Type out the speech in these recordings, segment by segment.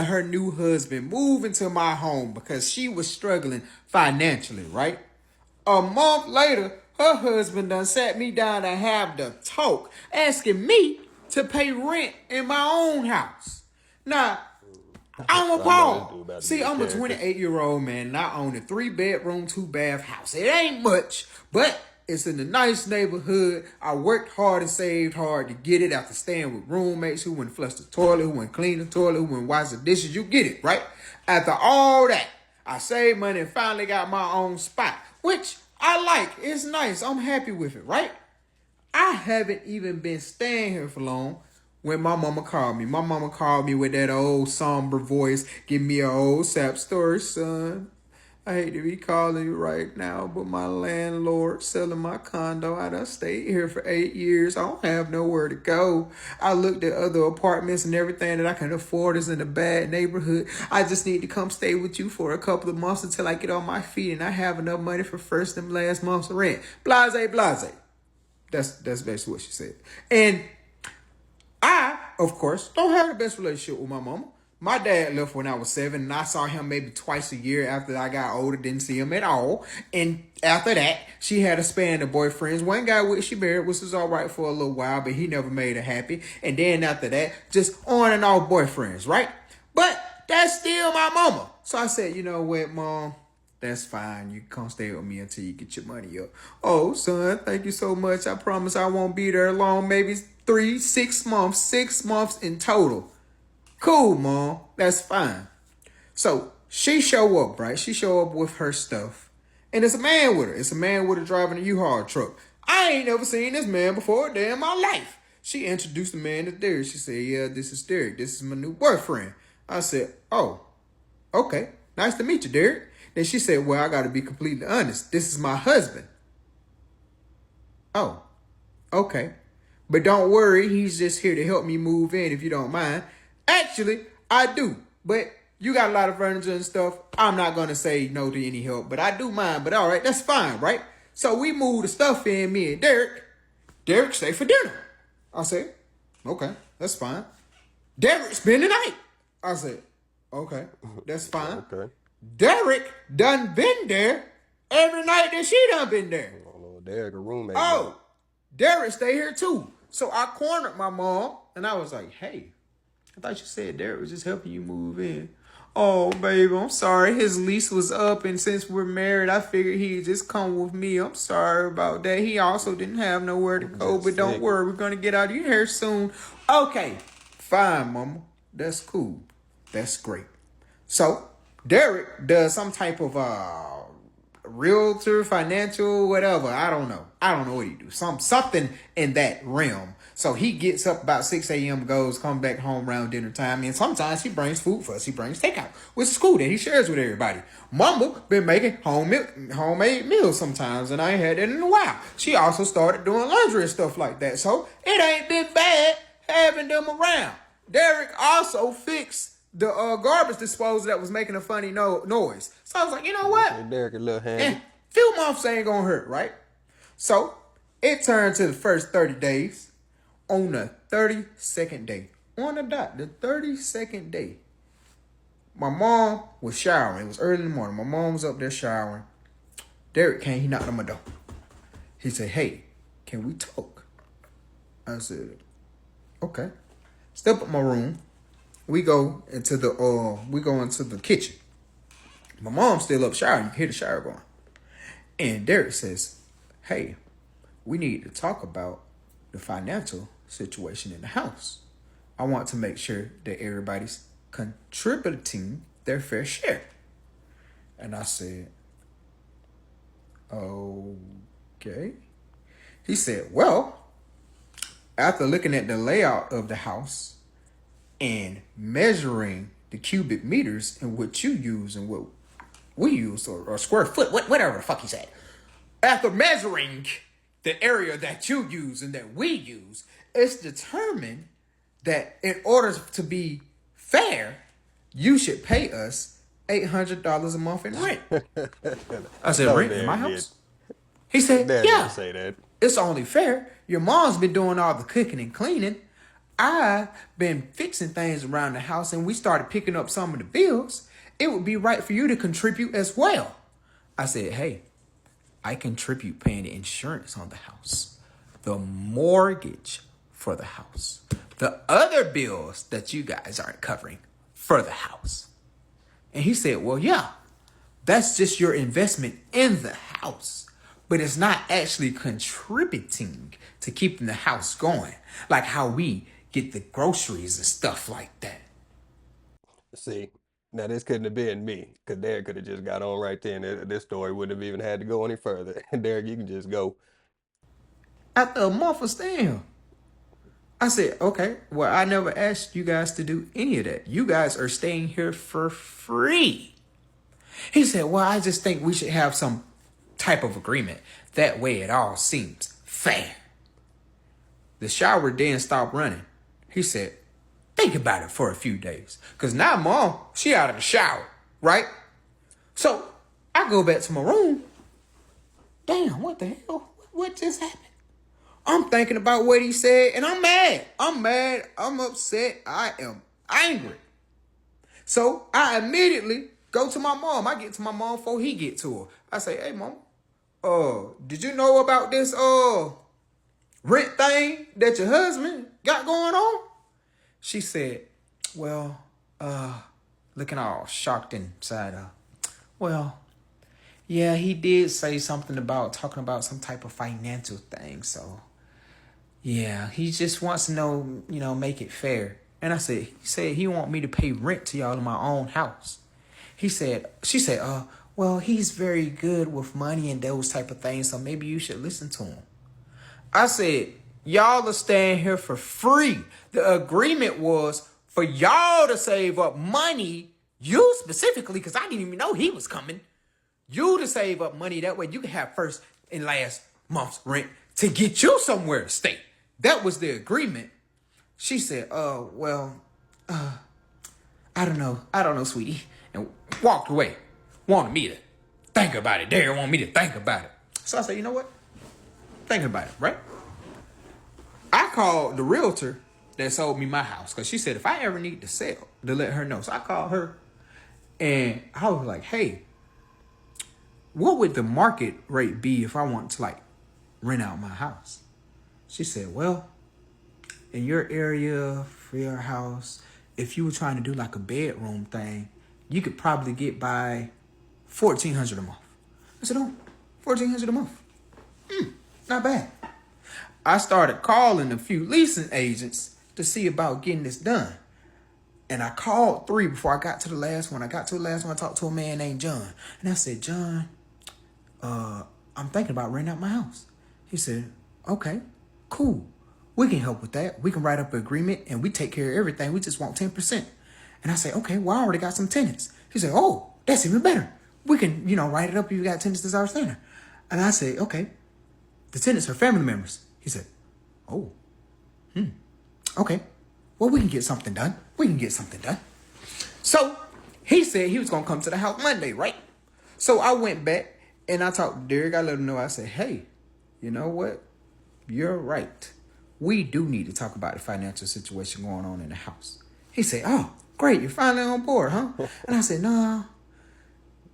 her new husband move into my home because she was struggling financially, right? A month later, her husband done sat me down to have the talk, asking me to pay rent in my own house. Now, I'm appalled. See, I'm a 28-year-old man, and I own a 3-bedroom, 2-bath house. It ain't much, but it's in a nice neighborhood. I worked hard and saved hard to get it after staying with roommates who wouldn't flush the toilet, who wouldn't clean the toilet, who wouldn't wash the dishes. You get it, right? After all that, I saved money and finally got my own spot, which I like. It's nice. I'm happy with it, right? I haven't even been staying here for long when my mama called me. My mama called me with that old somber voice. Give me an old sap story, son. I hate to be calling you right now, but my landlord selling my condo. I done stayed here for 8 years. I don't have nowhere to go. I looked at other apartments and everything that I can afford is in a bad neighborhood. I just need to come stay with you for a couple of months until I get on my feet and I have enough money for first and last month's rent. Blase, blase. That's basically what she said. And I, of course, don't have the best relationship with my mama. My dad left when I was 7, and I saw him maybe twice a year after I got older, didn't see him at all. And after that, she had a span of boyfriends. One guy which she married, which was all right for a little while, but he never made her happy. And then after that, just on and off boyfriends, right? But that's still my mama. So I said, you know what, Mom? That's fine. You can come stay with me until you get your money up. Oh, son, thank you so much. I promise I won't be there long. Maybe 6 months. 6 months in total. Cool, Mom. That's fine. So she show up, right? She show up with her stuff. And it's a man with her. It's a man with her driving a U-Haul truck. I ain't never seen this man before a day in my life. She introduced the man to Derek. She said, yeah, this is Derek. This is my new boyfriend. I said, oh, okay. Nice to meet you, Derek. Then she said, well, I got to be completely honest. This is my husband. Oh, okay. But don't worry. He's just here to help me move in if you don't mind. Actually, I do. But you got a lot of furniture and stuff. I'm not going to say no to any help, but I do mind. But all right, that's fine, right? So we moved the stuff in, me and Derek. Derek stay for dinner. I said, okay, that's fine. Derek spend the night. I said, okay, that's fine. Okay. Derek done been there every night that she done been there. Oh, Derek a roommate. Oh, Derek stay here too. So I cornered my mom and I was like, hey, I thought you said Derek was just helping you move in. Oh, baby, I'm sorry. His lease was up, and since we're married, I figured he'd just come with me. I'm sorry about that. He also didn't have nowhere to go, but don't worry. We're going to get out of here soon. Okay, fine, Mama. That's cool. That's great. So Derek does some type of realtor, financial, whatever. I don't know. I don't know what he do. Something in that realm. So he gets up about 6 a.m., goes, come back home around dinner time. And sometimes he brings food for us. He brings takeout, which is cool that he shares with everybody. Mama been making homemade meals sometimes, and I ain't had that in a while. She also started doing laundry and stuff like that. So it ain't been bad having them around. Derek also fixed the garbage disposal that was making a funny noise. So I was like, you know what? Hey, Derek a little handy. Few months ain't gonna hurt, right? So it turned to the first 30 days. On the 32nd day, on the dot, the 32nd day, my mom was showering. It was early in the morning. My mom was up there showering. Derek came. He knocked on my door. He said, hey, can we talk? I said, okay. Step up my room. We go into the kitchen. My mom's still up showering. You can hear the shower going. And Derek says, hey, we need to talk about the financial situation in the house. I want to make sure that everybody's contributing their fair share. And I said, okay. He said, well, after looking at the layout of the house and measuring the cubic meters and what you use and what we use, or square foot, whatever the fuck he said. After measuring the area that you use and that we use, it's determined that in order to be fair, you should pay us $800 a month in rent. I said, rent in my house? He said, yeah. Say that. It's only fair. Your mom's been doing all the cooking and cleaning. I've been fixing things around the house and we started picking up some of the bills, it would be right for you to contribute as well. I said, hey, I contribute paying the insurance on the house, the mortgage for the house, the other bills that you guys aren't covering for the house. And he said, well, yeah, that's just your investment in the house, but it's not actually contributing to keeping the house going, like how we get the groceries and stuff like that. See, now this couldn't have been me, because Derek could have just got on right there, and this story wouldn't have even had to go any further. Derek, you can just go. After a month of staying here, I said, okay, well, I never asked you guys to do any of that. You guys are staying here for free. He said, well, I just think we should have some type of agreement. That way it all seems fair. The shower then stopped running. He said, think about it for a few days. Because now mom, she out of the shower, right? So I go back to my room. Damn, what the hell? What just happened? I'm thinking about what he said and I'm mad. I'm upset. I am angry. So I immediately go to my mom. I get to my mom before he get to her. I say, hey mom, did you know about this rent thing that your husband got going on? She said, well, looking all shocked inside her. Well, yeah, he did say something about talking about some type of financial thing. So, yeah, he just wants to know, make it fair. And I said, he said he want me to pay rent to y'all in my own house. She said, well, he's very good with money and those type of things. So maybe you should listen to him. I said, y'all are staying here for free. The agreement was for y'all to save up money, you specifically, because I didn't even know he was coming. You to save up money. That way you can have first and last month's rent to get you somewhere to stay. That was the agreement. She said, I don't know, sweetie. And walked away. Wanted me to think about it. Darren wanted me to think about it. So I said, you know what? Thinking about it, right? I called the realtor that sold me my house because she said if I ever need to sell, to let her know. So I called her and I was like, hey, what would the market rate be if I wanted to rent out my house? She said, well, in your area for your house, if you were trying to do a bedroom thing, you could probably get by $1,400 a month. I said, oh, $1,400 a month. Not bad. I started calling a few leasing agents to see about getting this done. And I called 3 before I got to the last one. I got to the last one, I talked to a man named John. And I said, John, I'm thinking about renting out my house. He said, okay, cool. We can help with that. We can write up an agreement and we take care of everything. We just want 10%. And I said, okay, well, I already got some tenants. He said, oh, that's even better. We can, write it up if you got tenants that's our standard. And I said, okay, the tenants are family members. He said, oh, okay. Well, we can get something done. So he said he was going to come to the house Monday, right? So I went back and I talked to Derek. I let him know. I said, hey, you know what? You're right. We do need to talk about the financial situation going on in the house. He said, oh, great. You're finally on board, huh? And I said, no.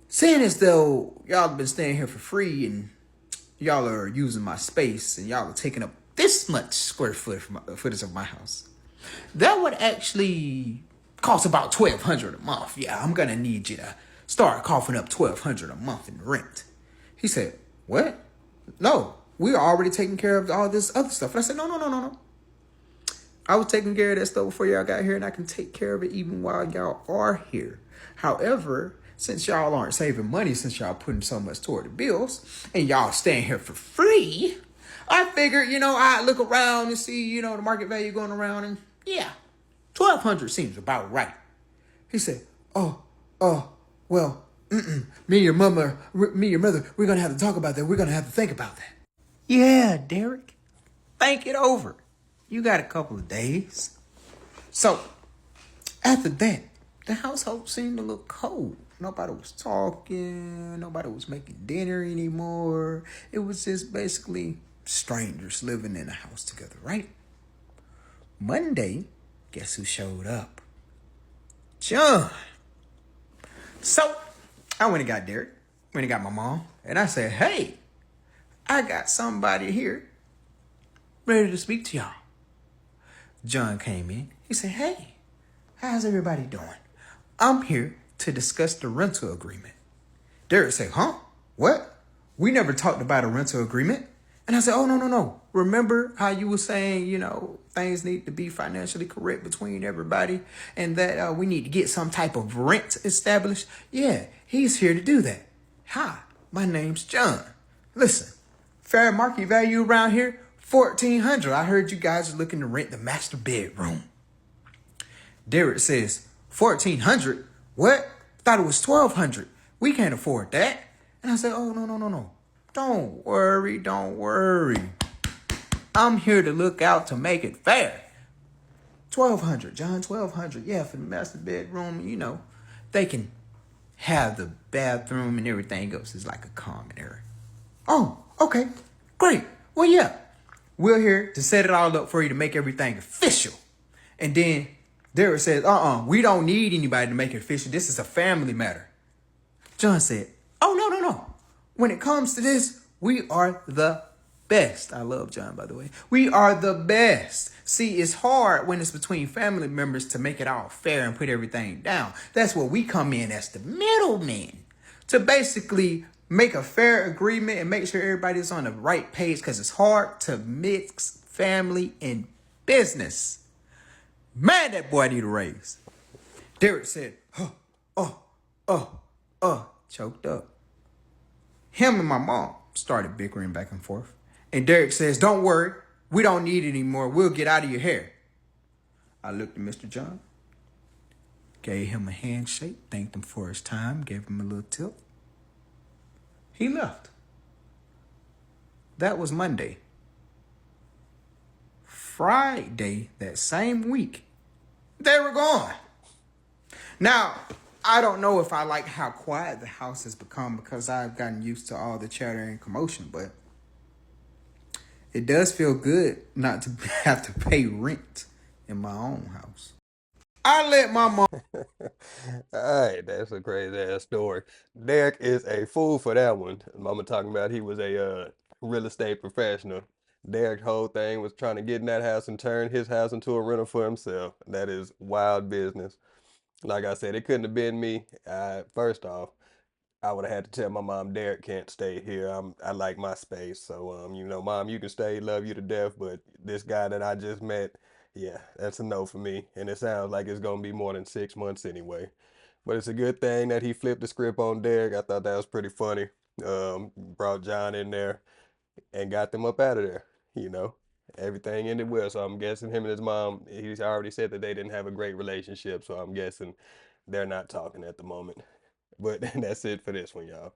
Seeing as though y'all have been staying here for free and y'all are using my space and y'all are taking up this much square footage of my house, that would actually cost about $1,200 a month. Yeah, I'm going to need you to start coughing up $1,200 a month in rent. He said, what? No, we're already taking care of all this other stuff. And I said, no. I was taking care of that stuff before y'all got here, and I can take care of it even while y'all are here. However, since y'all aren't saving money, since y'all putting so much toward the bills, and y'all staying here for free, I figured, I'd look around and see, the market value going around, and yeah, $1,200 seems about right. He said, well, me and your mother, we're going to have to talk about that. We're going to have to think about that. Yeah, Derek, think it over. You got a couple of days. So after that, the household seemed a little cold. Nobody was talking. Nobody was making dinner anymore. It was just basically strangers living in a house together, right? Monday, guess who showed up? John. So I went and got Derek, went and got my mom, and I said, hey, I got somebody here ready to speak to y'all. John came in. He said, hey, how's everybody doing? I'm here to discuss the rental agreement. Derek said, huh? What? We never talked about a rental agreement. And I said, oh, no. Remember how you were saying, things need to be financially correct between everybody and that we need to get some type of rent established? Yeah, he's here to do that. Hi, my name's John. Listen, fair market value around here, $1,400. I heard you guys are looking to rent the master bedroom. Derek says, 1,400? What? Thought it was 1,200. We can't afford that. And I said, oh, no. Don't worry. I'm here to look out to make it fair. 1,200, John, 1,200. Yeah, for the master bedroom, they can have the bathroom and everything else is like a common area. Oh, okay, great. Well, yeah, we're here to set it all up for you to make everything official. And then Derek says, we don't need anybody to make it official. This is a family matter. John said, oh, no. When it comes to this, we are the best. I love John, by the way. We are the best. See, it's hard when it's between family members to make it all fair and put everything down. That's where we come in as the middlemen to basically make a fair agreement and make sure everybody's on the right page because it's hard to mix family and business. Man, that boy need a raise. Derek said, choked up. Him and my mom started bickering back and forth. And Derek says, don't worry, we don't need it anymore. We'll get out of your hair. I looked at Mr. John, gave him a handshake, thanked him for his time, gave him a little tip. He left. That was Monday. Friday, that same week, they were gone. Now, I don't know if I like how quiet the house has become because I've gotten used to all the chatter and commotion, but it does feel good not to have to pay rent in my own house. I let my mom. All right, that's a crazy ass story. Derek is a fool for that one. Mama talking about he was a real estate professional. Derek's whole thing was trying to get in that house and turn his house into a rental for himself. That is wild business. Like I said, it couldn't have been me. First off, I would have had to tell my mom Derek can't stay here. I like my space. So Mom, you can stay, love you to death, but this guy that I just met, yeah, that's a no for me. And it sounds like it's gonna be more than 6 months anyway. But it's a good thing that he flipped the script on Derek. I thought that was pretty funny. Brought John in there and got them up out of there, you know. Everything ended well. So I'm guessing him and his mom, he's already said that they didn't have a great relationship. So I'm guessing they're not talking at the moment. But that's it for this one, y'all.